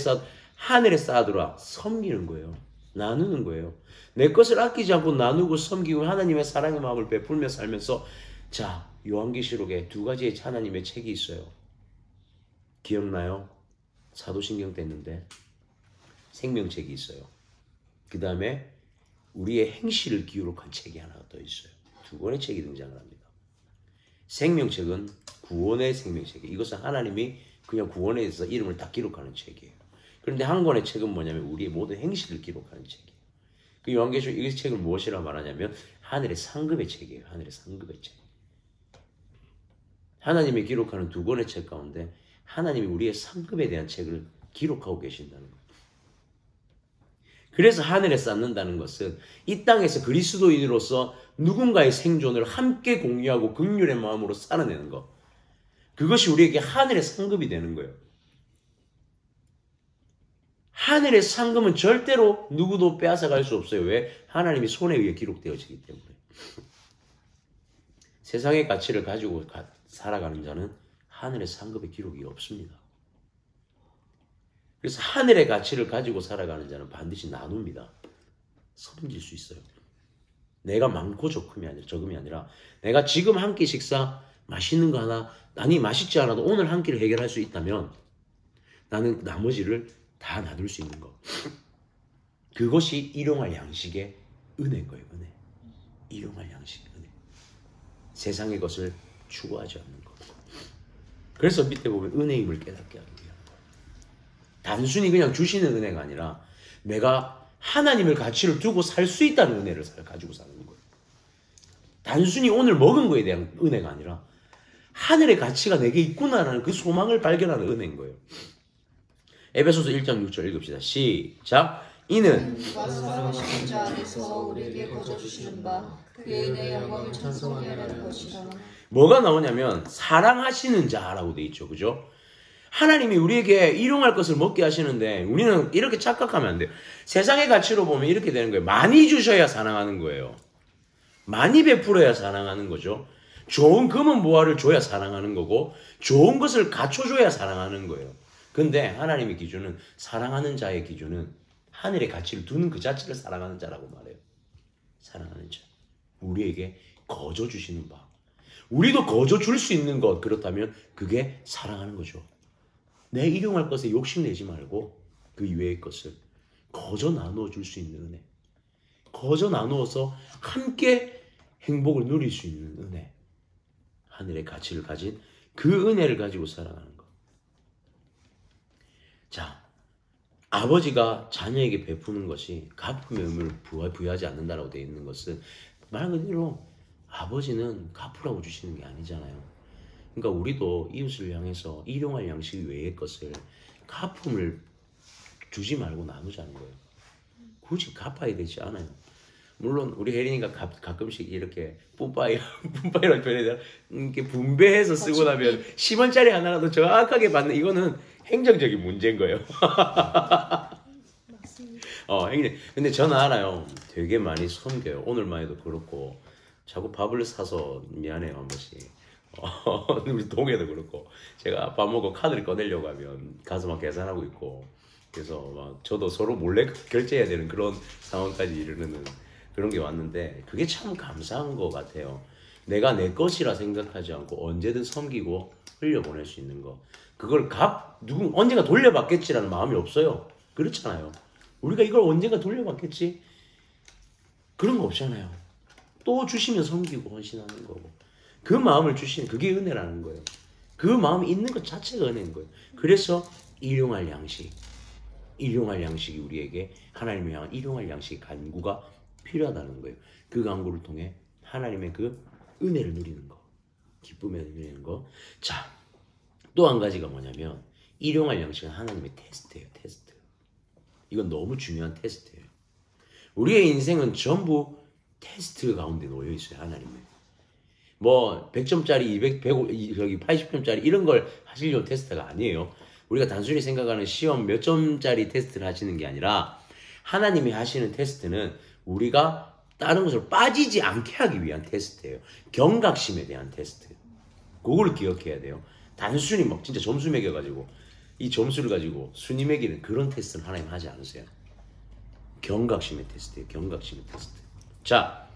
쌓아두라. 섬기는 거예요. 나누는 거예요. 내 것을 아끼지 않고 나누고 섬기고 하나님의 사랑의 마음을 베풀며 살면서, 자, 요한계시록에 2가지의 하나님의 책이 있어요. 기억나요? 사도신경 뗐는데 생명책이 있어요. 그 다음에 우리의 행실을 기록한 책이 하나 더 있어요. 2권의 책이 등장을 합니다. 생명책은 구원의 생명책이에요. 이것은 하나님이 그냥 구원에 대해서 이름을 딱 기록하는 책이에요. 그런데 한 권의 책은 뭐냐면 우리의 모든 행실을 기록하는 책이에요. 그 요한계시록 이 책을 무엇이라고 말하냐면 하늘의 상급의 책이에요. 하늘의 상급의 책. 하나님이 기록하는 2권의 책 가운데 하나님이 우리의 상급에 대한 책을 기록하고 계신다는 거예요. 그래서 하늘에 쌓는다는 것은 이 땅에서 그리스도인으로서 누군가의 생존을 함께 공유하고 긍휼의 마음으로 살아내는 것. 그것이 우리에게 하늘의 상급이 되는 거예요. 하늘의 상급은 절대로 누구도 빼앗아갈 수 없어요. 왜? 하나님이 손에 의해 기록되어지기 때문에. 세상의 가치를 가지고 살아가는 자는 하늘의 상급의 기록이 없습니다. 그래서 하늘의 가치를 가지고 살아가는 자는 반드시 나눕니다. 섬길 수 있어요. 내가 많고 적음이 아니라 내가 지금 한 끼 식사 맛있는 거 하나, 아니 맛있지 않아도 오늘 한 끼를 해결할 수 있다면 나는 나머지를 다 나눌 수 있는 거. 그것이 일용할 양식의 은혜인 거예요. 은혜. 일용할 양식의 은혜. 세상의 것을 추구하지 않는 것. 그래서 밑에 보면 은혜임을 깨닫게 하기 위한 거예요. 단순히 그냥 주시는 은혜가 아니라 내가 하나님의 가치를 두고 살 수 있다는 은혜를 가지고 사는 거예요. 단순히 오늘 먹은 거에 대한 은혜가 아니라 하늘의 가치가 내게 있구나라는 그 소망을 발견하는 은혜인 거예요. 에베소서 1장 6절 읽읍시다. 시작. 이는 말씀하신 자 안에서 우리에게 거저주시는 바 그의 은혜의 영광을 찬송하게 하는 것이라. 뭐가 나오냐면 사랑하시는 자라고 돼 있죠. 그죠? 하나님이 우리에게 일용할 것을 먹게 하시는데 우리는 이렇게 착각하면 안 돼요. 세상의 가치로 보면 이렇게 되는 거예요. 많이 주셔야 사랑하는 거예요. 많이 베풀어야 사랑하는 거죠. 좋은 금은 보화를 줘야 사랑하는 거고 좋은 것을 갖춰줘야 사랑하는 거예요. 근데 하나님의 기준은 사랑하는 자의 기준은 하늘의 가치를 두는 그 자체를 사랑하는 자라고 말해요. 사랑하는 자. 우리에게 거저 주시는 바. 우리도 거저 줄 수 있는 것 그렇다면 그게 사랑하는 거죠. 내 일용할 것에 욕심내지 말고 그 이외의 것을 거저 나누어 줄 수 있는 은혜. 거저 나누어서 함께 행복을 누릴 수 있는 은혜. 하늘의 가치를 가진 그 은혜를 가지고 살아가는 것. 자, 아버지가 자녀에게 베푸는 것이 갚음의 의무를 부여하지 않는다라고 되어 있는 것은 말 그대로 아버지는 갚으라고 주시는 게 아니잖아요. 그러니까 우리도 이웃을 향해서 일용할 양식 외의 것을 갚음을 주지 말고 나누자는 거예요. 굳이 갚아야 되지 않아요. 물론 우리 혜린이가 가끔씩 이렇게 뿜빠이라는 표현에 이렇게 분배해서 쓰고 나면 10원짜리 하나라도 정확하게 받는 이거는 행정적인 문제인 거예요. 근데 저는 알아요. 되게 많이 섬겨요. 오늘만 해도 그렇고 자꾸 밥을 사서 미안해요 한 번씩. 우리 동해도 그렇고 제가 밥 먹고 카드를 꺼내려고 하면 가서 막 계산하고 있고 그래서 막 저도 서로 몰래 결제해야 되는 그런 상황까지 이르는 그런 게 왔는데 그게 참 감사한 것 같아요. 내가 내 것이라 생각하지 않고 언제든 섬기고 흘려보낼 수 있는 거. 그걸 언젠가 돌려받겠지라는 마음이 없어요. 그렇잖아요. 우리가 이걸 언젠가 돌려받겠지? 그런 거 없잖아요. 또 주시면 섬기고 헌신하는 거고. 그 마음을 주시는 그게 은혜라는 거예요. 그 마음이 있는 것 자체가 은혜인 거예요. 그래서 일용할 양식이 우리에게 하나님을 향한 일용할 양식의 간구가 필요하다는 거예요. 그 간구를 통해 하나님의 그 은혜를 누리는 거, 기쁨을 누리는 거. 자, 또 한 가지가 뭐냐면 일용할 양식은 하나님의 테스트예요. 테스트. 이건 너무 중요한 테스트예요. 우리의 인생은 전부 테스트 가운데 놓여 있어요. 하나님의. 뭐 100점짜리, 80점짜리 이런 걸 하시려는 테스트가 아니에요. 우리가 단순히 생각하는 시험 몇 점짜리 테스트를 하시는 게 아니라 하나님이 하시는 테스트는 우리가 다른 것으로 빠지지 않게 하기 위한 테스트예요. 경각심에 대한 테스트. 그걸 기억해야 돼요. 단순히 막 진짜 점수 매겨가지고 이 점수를 가지고 순위 매기는 그런 테스트는 하나님 하지 않으세요. 경각심의 테스트예요. 경각심의 테스트. 자,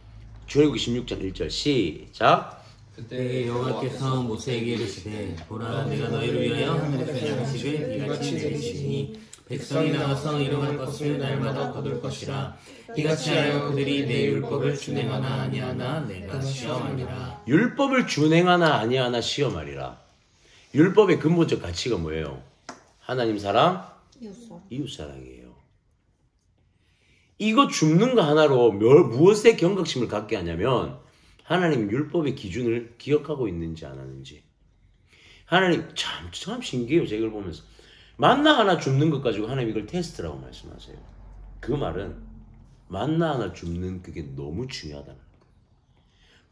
출애굽기 16장 1절 시작. 그때 여호와께서 모세에게 이르시되 보라 내가 너희를 위하여 하늘에서 양식을 이같이 내리시니 백성이 나가서 일용할 것을 날마다 거둘 것이라. 이같이 하여 그들이 내 율법을 준행하나 아니하나 내가 시험하리라. 율법을 준행하나 아니하나 시험하리라. 율법의 근본적 가치가 뭐예요? 하나님 사랑, 이웃 사랑이에요. 이거 줍는 거 하나로 무엇에 경각심을 갖게 하냐면 하나님 율법의 기준을 기억하고 있는지 안 하는지. 하나님 참 신기해요. 제가 이걸 보면서 만나 하나 줍는 것 가지고 하나님 이걸 테스트라고 말씀하세요. 그 말은 만나 하나 줍는 그게 너무 중요하다는 거예요.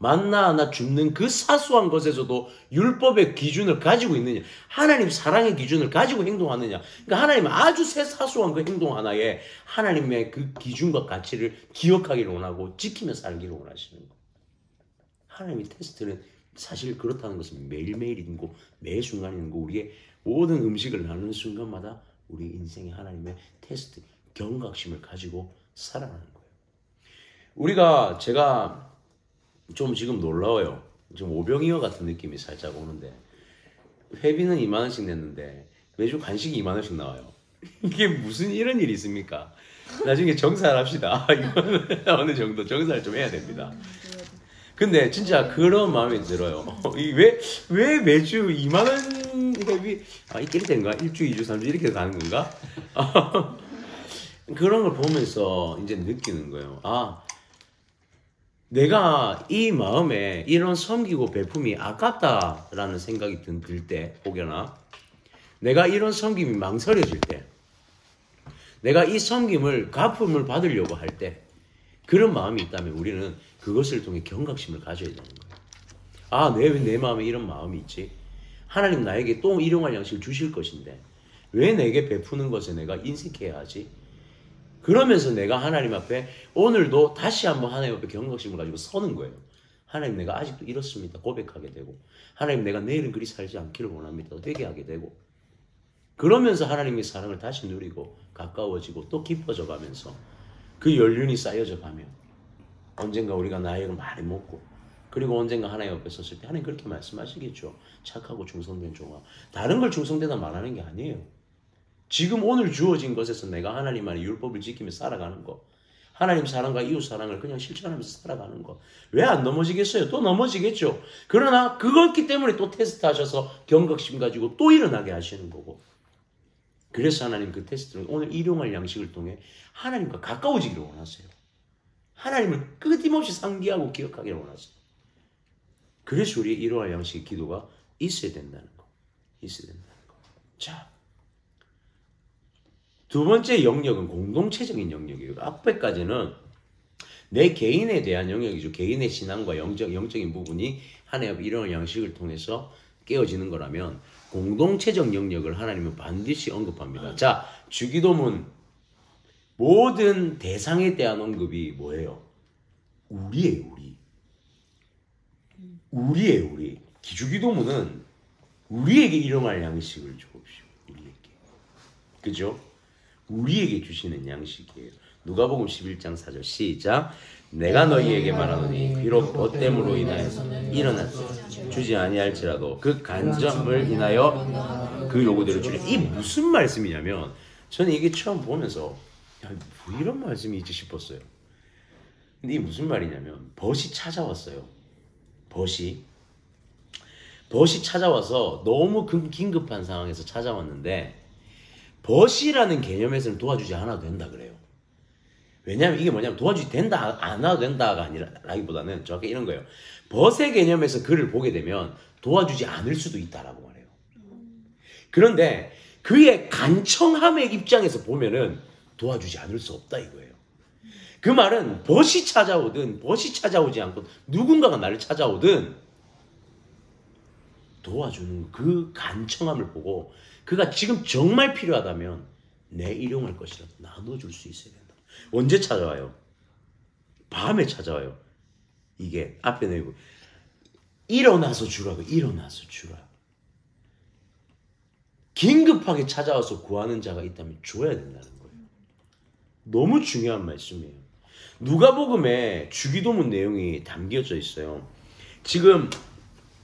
만나 하나 줍는 그 사소한 것에서도 율법의 기준을 가지고 있느냐, 하나님 사랑의 기준을 가지고 행동하느냐. 그러니까 하나님 아주 사소한 그 행동 하나에 하나님의 그 기준과 가치를 기억하기를 원하고 지키며 살기를 원하시는 거예요. 하나님의 테스트는 사실 그렇다는 것은 매일매일 있는 거, 매 순간 있는 거, 우리의 모든 음식을 나누는 순간마다 우리 인생의 하나님의 테스트, 경각심을 가지고 살아가는 거예요. 제가 좀 지금 놀라워요. 좀 오병이어 같은 느낌이 살짝 오는데 회비는 2만 원씩 냈는데 매주 간식이 2만 원씩 나와요. 이게 무슨 이런 일이 있습니까? 나중에 정사를 합시다. 이거는 어느 정도 정사를 좀 해야 됩니다. 근데 진짜 그런 마음이 들어요. 왜 매주 2만 원 회비 이렇게 된가? 1주, 2주, 3주 이렇게 가는 건가? 그런 걸 보면서 이제 느끼는 거예요. 내가 이 마음에 이런 섬기고 베품이 아깝다라는 생각이 들 때, 혹여나 내가 이런 섬김이 망설여질 때, 내가 이 섬김을 갚음을 받으려고 할 때 그런 마음이 있다면 우리는 그것을 통해 경각심을 가져야 되는 거예요. 왜 내 마음에 이런 마음이 있지? 하나님 나에게 또 일용할 양식을 주실 것인데 왜 내게 베푸는 것에 내가 인색해야 하지? 그러면서 내가 하나님 앞에 오늘도 다시 한번 하나님 앞에 경각심을 가지고 서는 거예요. 하나님 내가 아직도 이렇습니다. 고백하게 되고 하나님 내가 내일은 그리 살지 않기를 원합니다. 되게 하게 되고 그러면서 하나님의 사랑을 다시 누리고 가까워지고 또 깊어져 가면서 그 연륜이 쌓여져 가면 언젠가 우리가 나이를 많이 먹고 그리고 언젠가 하나님 앞에 섰을 때 하나님 그렇게 말씀하시겠죠. 착하고 충성된 종아. 다른 걸 충성되다 말하는 게 아니에요. 지금 오늘 주어진 것에서 내가 하나님만의 율법을 지키며 살아가는 거. 하나님 사랑과 이웃 사랑을 그냥 실천하면서 살아가는 거. 왜 안 넘어지겠어요? 또 넘어지겠죠. 그러나 그거였기 때문에 또 테스트 하셔서 경각심 가지고 또 일어나게 하시는 거고. 그래서 하나님 그 테스트를 오늘 일용할 양식을 통해 하나님과 가까워지기를 원하세요. 하나님을 끊임없이 상기하고 기억하기를 원하세요. 그래서 우리의 일용할 양식의 기도가 있어야 된다는 거. 있어야 된다는 거. 자, 두 번째 영역은 공동체적인 영역이에요. 앞에까지는 내 개인에 대한 영역이죠. 개인의 신앙과 영적인 부분이 하나님 앞에 일용할 양식을 통해서 깨어지는 거라면 공동체적 영역을 하나님은 반드시 언급합니다. 자, 주기도문 모든 대상에 대한 언급이 뭐예요? 우리예요, 우리. 우리예요, 우리. 주기도문은 우리에게 일용할 양식을 주옵시오. 우리에게. 그죠? 우리에게 주시는 양식이에요. 누가복음 11장 4절 시작. 내가 너희에게 말하노니 비록 벗됨으로 인하여서는 일어나지 주지 아니할지라도 그 간접을 인하여 그 요구대로 주리. 이 무슨 말씀이냐면 저는 이게 처음 보면서 야, 뭐 이런 말씀이 있지 싶었어요. 근데 이게 무슨 말이냐면 벗이 찾아왔어요. 벗이 찾아와서 너무 긴급한 상황에서 찾아왔는데 벗이라는 개념에서는 도와주지 않아도 된다 그래요. 왜냐하면 이게 뭐냐면 도와주지 된다 안 하도 된다가 아니라기보다는 정확히 이런 거예요. 벗의 개념에서 그를 보게 되면 도와주지 않을 수도 있다라고 말해요. 그런데 그의 간청함의 입장에서 보면은 도와주지 않을 수 없다 이거예요. 그 말은 벗이 찾아오든 벗이 찾아오지 않고 누군가가 나를 찾아오든 도와주는 그 간청함을 보고 그가 지금 정말 필요하다면 내 일용할 것이라도 나눠줄 수 있어야 된다. 언제 찾아와요? 밤에 찾아와요. 이게 앞에 내고 일어나서 주라고. 일어나서 주라. 긴급하게 찾아와서 구하는 자가 있다면 줘야 된다는 거예요. 너무 중요한 말씀이에요. 누가복음에 주기도문 내용이 담겨져 있어요. 지금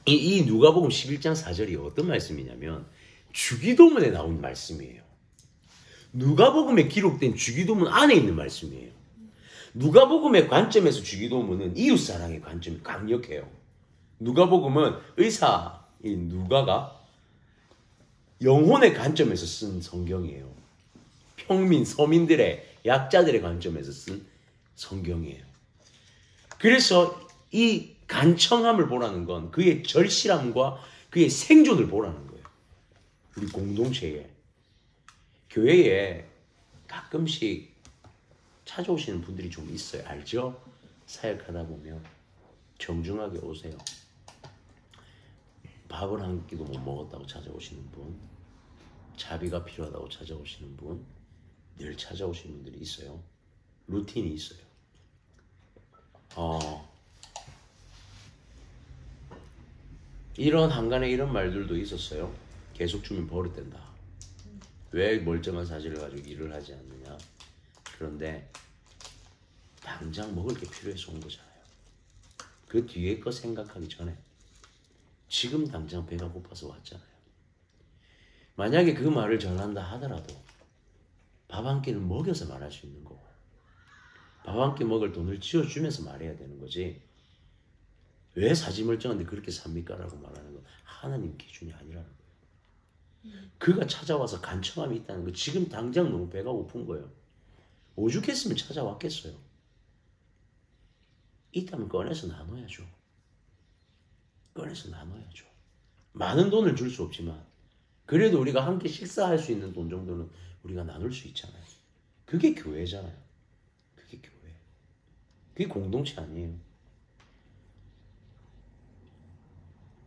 이 누가복음 11장 4절이 어떤 말씀이냐면 주기도문에 나온 말씀이에요. 누가복음에 기록된 주기도문 안에 있는 말씀이에요. 누가복음의 관점에서 주기도문은 이웃사랑의 관점이 강력해요. 누가복음은 의사인 누가가 영혼의 관점에서 쓴 성경이에요. 평민, 서민들의 약자들의 관점에서 쓴 성경이에요. 그래서 이 간청함을 보라는 건 그의 절실함과 그의 생존을 보라는 거예요. 우리 공동체에. 교회에 가끔씩 찾아오시는 분들이 좀 있어요. 알죠? 사역하다 보면 정중하게 오세요. 밥을 한 끼도 못 먹었다고 찾아오시는 분, 자비가 필요하다고 찾아오시는 분, 늘 찾아오시는 분들이 있어요. 루틴이 있어요. 이런 한간에 이런 말들도 있었어요. 계속 주면 버릇된다. 왜 멀쩡한 사실을 가지고 일을 하지 않느냐. 그런데 당장 먹을 게 필요해서 온 거잖아요. 그 뒤에 거 생각하기 전에 지금 당장 배가 고파서 왔잖아요. 만약에 그 말을 전한다 하더라도 밥 한 끼는 먹여서 말할 수 있는 거고 밥 한 끼 먹을 돈을 지어주면서 말해야 되는 거지. 왜 사지멀쩡한데 그렇게 삽니까? 라고 말하는 건 하나님 기준이 아니라는 거예요. 그가 찾아와서 간청함이 있다는 거. 지금 당장 너무 배가 고픈 거예요. 오죽했으면 찾아왔겠어요. 있다면 꺼내서 나눠야죠. 꺼내서 나눠야죠. 많은 돈을 줄 수 없지만 그래도 우리가 함께 식사할 수 있는 돈 정도는 우리가 나눌 수 있잖아요. 그게 교회잖아요. 그게 교회. 그게 공동체 아니에요.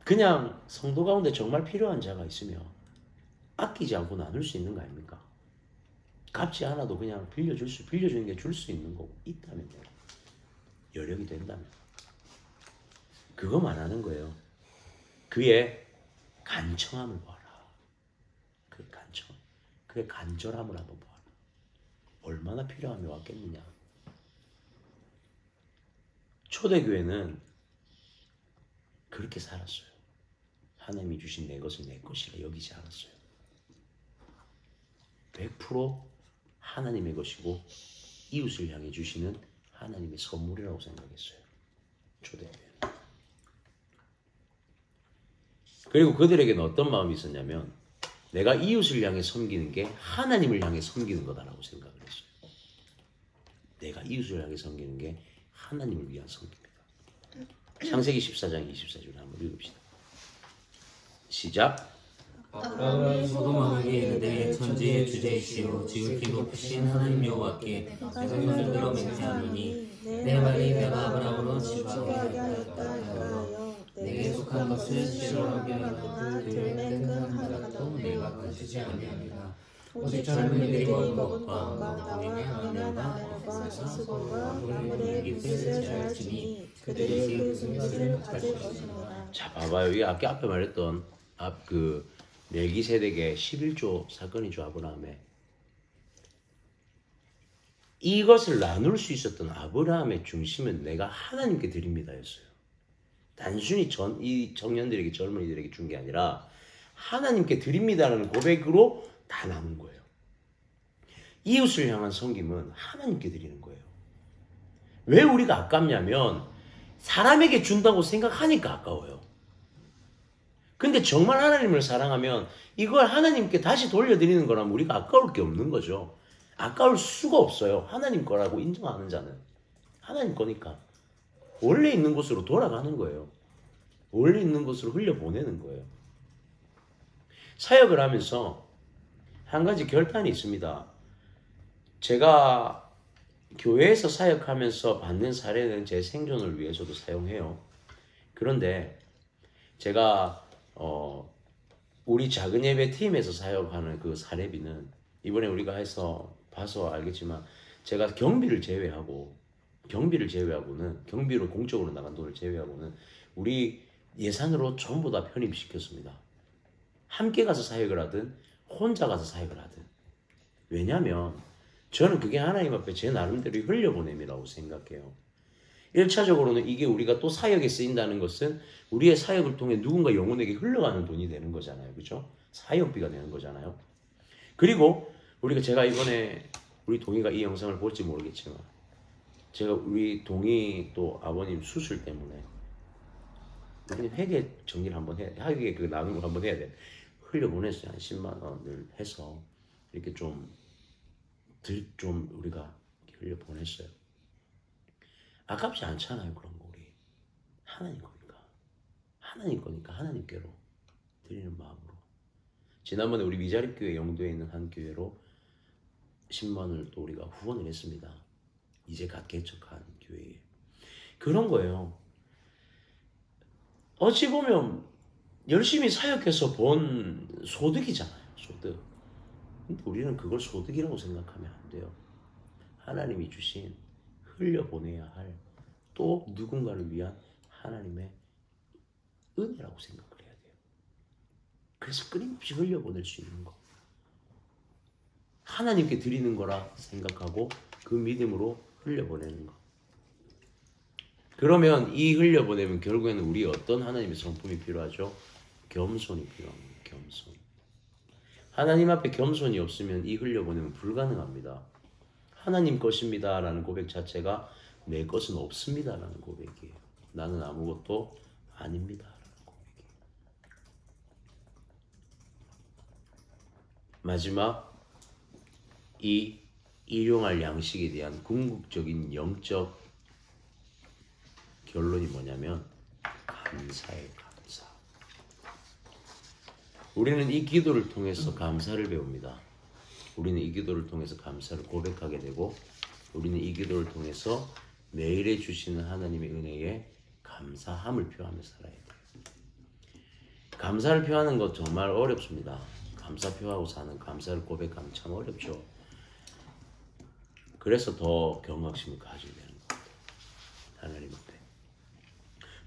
그냥 성도 가운데 정말 필요한 자가 있으면 아끼지 않고 나눌 수 있는 거 아닙니까? 갚지 않아도 그냥 빌려주는 게 줄 수 있는 거고, 있다면요. 여력이 된다면. 그거만 하는 거예요. 그의 간청함을 봐라. 그의 간청, 그의 간절함을 한번 봐라. 얼마나 필요함이 왔겠느냐. 초대교회는 그렇게 살았어요. 하나님이 주신 내 것을 내 것이라 여기지 않았어요. 100% 하나님의 것이고 이웃을 향해 주시는 하나님의 선물이라고 생각했어요. 초대교회는. 그리고 그들에게는 어떤 마음이 있었냐면 내가 이웃을 향해 섬기는 게 하나님을 향해 섬기는 거다라고 생각을 했어요. 내가 이웃을 향해 섬기는 게 하나님을 위한 섬깁니다. 창세기 14장 24절 한번 읽읍시다. 시작. 아브라함이 소돔왕에게 이르되 천지의 주제이시오 지극히 높으신 하나님 여호와께 내가 손을 들어 맹세하노니 내 말이 내가 아브라함으로 지루하게 하였다 하여 내게 속한 것을 싫어하게 하여 들에 뜬 하나도 내가 가지지 아니하리라. 오직 젊은이들이 먹은 것과 나와 하나님과 것과 수고와 나무의 깃을 제할지니 그들이 그 증거를 가질 것이니라. 자, 봐봐요. 이 앞에 말했던 멜기세덱의 11조 사건이죠. 아브라함의. 이것을 나눌 수 있었던 아브라함의 중심은 내가 하나님께 드립니다 였어요. 단순히 이 청년들에게, 젊은이들에게 준 게 아니라 하나님께 드립니다라는 고백으로 다 나눈 거예요. 이웃을 향한 섬김은 하나님께 드리는 거예요. 왜 우리가 아깝냐면 사람에게 준다고 생각하니까 아까워요. 근데 정말 하나님을 사랑하면 이걸 하나님께 다시 돌려드리는 거라면 우리가 아까울 게 없는 거죠. 아까울 수가 없어요. 하나님 거라고 인정하는 자는. 하나님 거니까. 원래 있는 곳으로 돌아가는 거예요. 원래 있는 곳으로 흘려보내는 거예요. 사역을 하면서 한 가지 결단이 있습니다. 제가 교회에서 사역하면서 받는 사례는 제 생존을 위해서도 사용해요. 그런데 제가 우리 작은 예배 팀에서 사역하는 그 사례비는 이번에 우리가 해서 봐서 알겠지만 제가 경비를 제외하고는 경비로 공적으로 나간 돈을 제외하고는 우리 예산으로 전부 다 편입시켰습니다. 함께 가서 사역을 하든 혼자 가서 사역을 하든. 왜냐하면 저는 그게 하나님 앞에 제 나름대로 흘려보냄이라고 생각해요. 1차적으로는 이게 우리가 또 사역에 쓰인다는 것은 우리의 사역을 통해 누군가 영혼에게 흘러가는 돈이 되는 거잖아요. 그렇죠? 사역비가 되는 거잖아요. 그리고 제가 이번에 우리 동희가 이 영상을 볼지 모르겠지만 제가 우리 동희 또 아버님 수술 때문에 우리는 회계 정리를 한번 회계 그 나눈 걸 한번 해야 돼. 흘려보냈어요. 한 10만 원을 해서 이렇게 좀 우리가 흘려보냈어요. 아깝지 않잖아요. 그런 거 우리 하나님 거니까 하나님께로 드리는 마음으로. 지난번에 우리 미자립교회 영도에 있는 한 교회로 10만 원을 또 우리가 후원을 했습니다. 이제 갓 개척한 교회에. 그런 거예요. 어찌 보면 열심히 사역해서 번 소득이잖아요. 소득. 근데 우리는 그걸 소득이라고 생각하면 안 돼요. 하나님이 주신 흘려보내야 할 또 누군가를 위한 하나님의 은혜라고 생각을 해야 돼요. 그래서 끊임없이 흘려보낼 수 있는 거. 하나님께 드리는 거라 생각하고 그 믿음으로 흘려보내는 거. 그러면 이 흘려보내면 결국에는 우리 어떤 하나님의 성품이 필요하죠? 겸손이 필요합니다. 겸손. 하나님 앞에 겸손이 없으면 이 흘려보내면 불가능합니다. 하나님 것입니다 라는 고백 자체가 내 것은 없습니다 라는 고백이에요. 나는 아무것도 아닙니다 라는 고백이에요. 마지막, 이 일용할 양식에 대한 궁극적인 영적 결론이 뭐냐면 감사예요. 감사. 우리는 이 기도를 통해서 감사를 배웁니다. 우리는 이 기도를 통해서 감사를 고백하게 되고 우리는 이 기도를 통해서 매일에 주시는 하나님의 은혜에 감사함을 표하며 살아야 돼요. 감사를 표하는 것 정말 어렵습니다. 감사 표하고 사는, 감사를 고백하는 참 어렵죠. 그래서 더 경각심을 가져야 되는 것 같아요. 하나님 앞에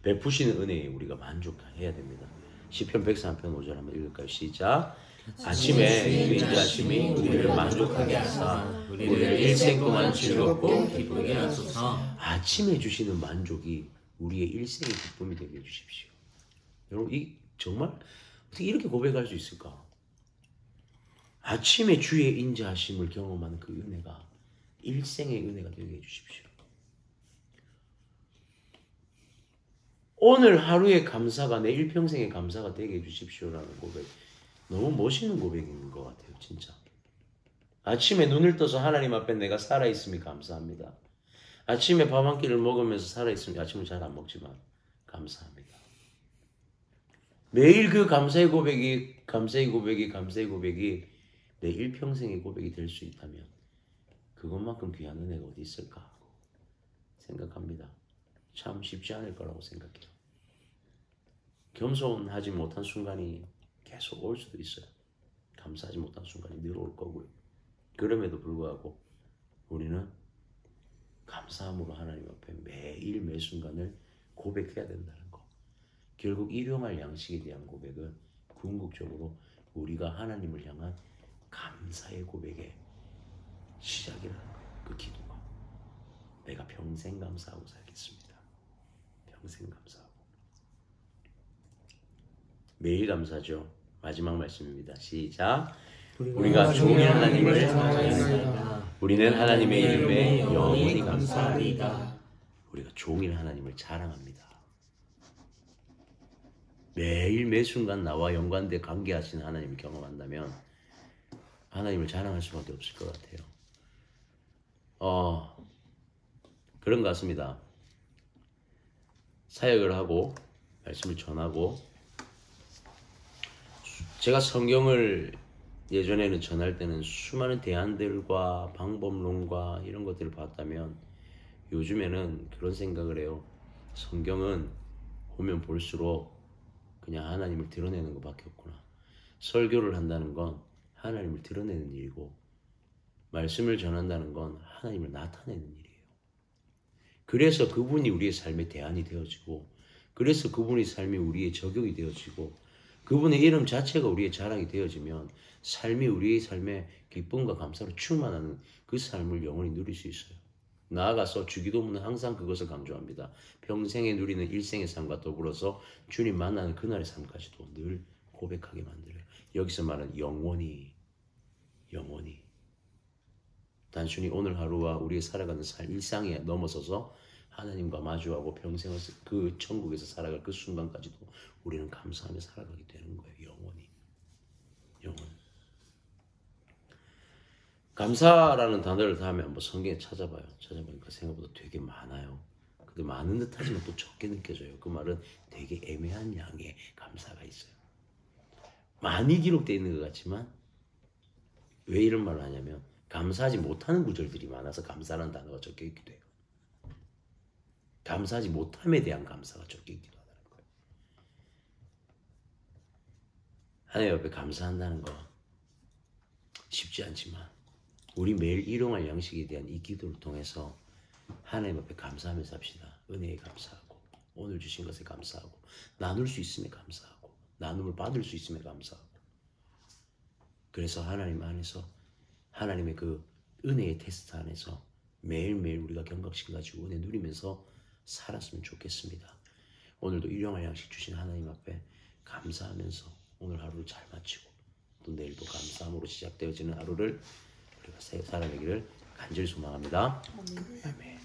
베푸시는 은혜에 우리가 만족해야 됩니다. 시편 103편 5절 한번 읽을까요? 시작. 아침에 주인자심이 우리를 만족하게 하사 우리를 일생 동안 즐겁고 기쁘게 하소서. 아침에 주시는 만족이 우리의 일생의 기쁨이 되게 해주십시오. 여러분, 이 정말 어떻게 이렇게 고백할 수 있을까? 아침에 주의 인자하심을 경험하는 그 은혜가 일생의 은혜가 되게 해주십시오. 오늘 하루의 감사가 내 일평생의 감사가 되게 해주십시오라는 고백, 너무 멋있는 고백인 것 같아요. 진짜. 아침에 눈을 떠서 하나님 앞에 내가 살아있음이 감사합니다. 아침에 밥 한 끼를 먹으면서 살아있음이, 아침을 잘 안 먹지만 감사합니다. 매일 그 감사의 고백이 내 일평생의 고백이 될 수 있다면 그것만큼 귀한 은혜가 어디 있을까 하고 생각합니다. 참 쉽지 않을 거라고 생각해요. 겸손하지 못한 순간이 계속 올 수도 있어요. 감사하지 못한 순간이 늘 올 거고요. 그럼에도 불구하고 우리는 감사함으로 하나님 앞에 매일 매 순간을 고백해야 된다는 거. 결국 일용할 양식에 대한 고백은 궁극적으로 우리가 하나님을 향한 감사의 고백의 시작이라는 거예요. 그 기도가. 내가 평생 감사하고 살겠습니다. 평생 감사하고. 매일 감사죠. 마지막 말씀입니다. 시작. 우리가 종일 하나님을 찬양하나이다. 우리는 하나님의 이름에 영원히 감사하리이다. 우리가 종일 하나님을 자랑합니다. 매일 매 순간 나와 연관돼 관계하신 하나님을 경험한다면 하나님을 자랑할 수밖에 없을 것 같아요. 그런 것 같습니다. 사역을 하고 말씀을 전하고 제가 성경을 예전에는 전할 때는 수많은 대안들과 방법론과 이런 것들을 봤다면 요즘에는 그런 생각을 해요. 성경은 보면 볼수록 그냥 하나님을 드러내는 것밖에 없구나. 설교를 한다는 건 하나님을 드러내는 일이고 말씀을 전한다는 건 하나님을 나타내는 일이에요. 그래서 그분이 우리의 삶의 대안이 되어지고 그래서 그분의 삶이 우리의 적용이 되어지고 그분의 이름 자체가 우리의 자랑이 되어지면 삶이 우리의 삶에 기쁨과 감사로 충만하는 그 삶을 영원히 누릴 수 있어요. 나아가서 주기도문은 항상 그것을 강조합니다. 평생에 누리는 일생의 삶과 더불어서 주님 만나는 그날의 삶까지도 늘 고백하게 만들어요. 여기서 말하는 영원히 단순히 오늘 하루와 우리의 살아가는 삶 일상에 넘어서서 하나님과 마주하고 평생을 그 천국에서 살아갈 그 순간까지도 우리는 감사하며 살아가게 되는 거예요. 영원히. 감사라는 단어를 다음에 한번 성경에 찾아보니까 생각보다 되게 많아요. 근데 많은 듯 하지만 또 적게 느껴져요. 그 말은 되게 애매한 양의 감사가 있어요. 많이 기록되어 있는 것 같지만 왜 이런 말을 하냐면 감사하지 못하는 구절들이 많아서 감사라는 단어가 적혀 있기도 해요. 감사하지 못함에 대한 감사가 적혀 있기도 하다는 거예요. 하나님 앞에 감사한다는 거 쉽지 않지만 우리 매일 일용할 양식에 대한 이 기도를 통해서 하나님 앞에 감사하며 삽시다. 은혜에 감사하고 오늘 주신 것에 감사하고 나눌 수 있음에 감사하고 나눔을 받을 수 있음에 감사하고 그래서 하나님 안에서 하나님의 그 은혜의 테스트 안에서 매일매일 우리가 경각심 가지고 은혜 누리면서 살았으면 좋겠습니다. 오늘도 일용할 양식 주신 하나님 앞에 감사하면서 오늘 하루를 잘 마치고 또 내일도 감사함으로 시작되어지는 하루를 우리가 살아내기를 간절히 소망합니다. 아멘.